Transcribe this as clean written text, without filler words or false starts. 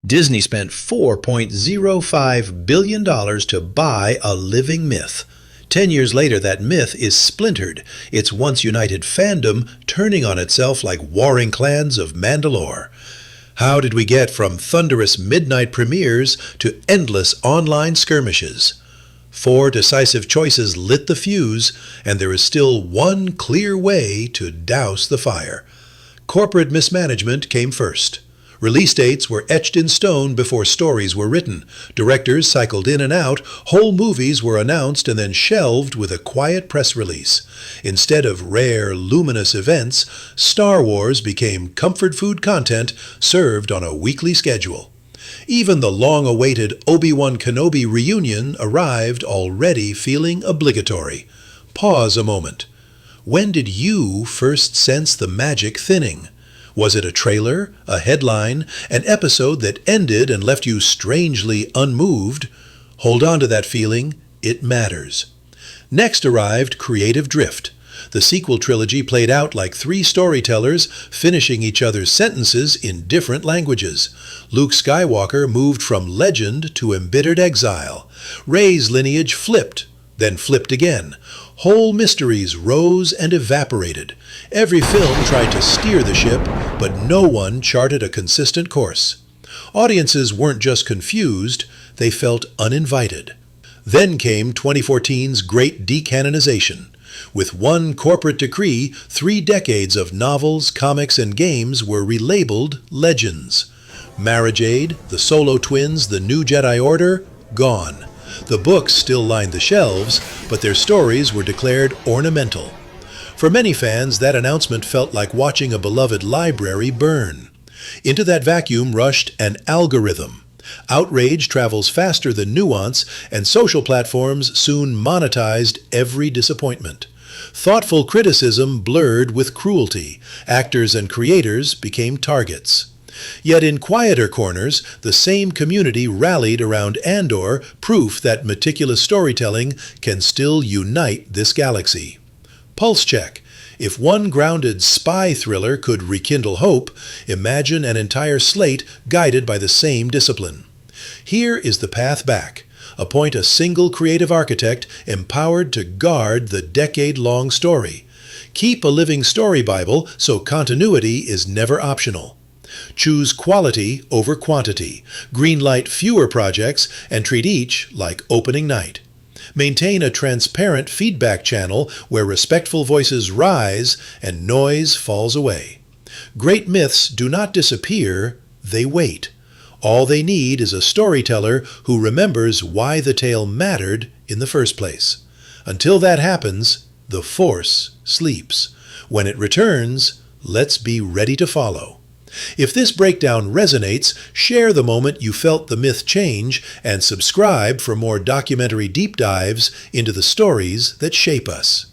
Disney spent $4.05 billion to buy a living myth. 10 years later, that myth is splintered, its once united fandom turning on itself like warring clans of Mandalore. How did we get from thunderous midnight premieres to endless online skirmishes? 4 decisive choices lit the fuse, and there is still one clear way to douse the fire. Corporate mismanagement came first. Release dates were etched in stone before stories were written. Directors cycled in and out. Whole movies were announced and then shelved with a quiet press release. Instead of rare, luminous events, Star Wars became comfort food content served on a weekly schedule. Even the long-awaited Obi-Wan Kenobi reunion arrived already feeling obligatory. Pause a moment. When did you first sense the magic thinning? Was it a trailer, a headline, an episode that ended and left you strangely unmoved? Hold on to that feeling. It matters. Next arrived creative drift. The sequel trilogy played out like 3 storytellers finishing each other's sentences in different languages. Luke Skywalker moved from legend to embittered exile. Rey's lineage flipped, then flipped again. Whole mysteries rose and evaporated. Every film tried to steer the ship, but no one charted a consistent course. Audiences weren't just confused, they felt uninvited. Then came 2014's great decanonization. With one corporate decree, 3 decades of novels, comics, and games were relabeled legends. Marriage Aid, the Solo Twins, the New Jedi Order, gone. The books still lined the shelves, but their stories were declared ornamental. For many fans, that announcement felt like watching a beloved library burn. Into that vacuum rushed an algorithm. Outrage travels faster than nuance, and social platforms soon monetized every disappointment. Thoughtful criticism blurred with cruelty. Actors and creators became targets. Yet in quieter corners, the same community rallied around Andor, proof that meticulous storytelling can still unite this galaxy. Pulse check. If one grounded spy thriller could rekindle hope, imagine an entire slate guided by the same discipline. Here is the path back. Appoint a single creative architect empowered to guard the decade-long story. Keep a living story Bible so continuity is never optional. Choose quality over quantity. Greenlight fewer projects and treat each like opening night. Maintain a transparent feedback channel where respectful voices rise and noise falls away. Great myths do not disappear, they wait. All they need is a storyteller who remembers why the tale mattered in the first place. Until that happens, the Force sleeps. When it returns, let's be ready to follow. If this breakdown resonates, share the moment you felt the myth change and subscribe for more documentary deep dives into the stories that shape us.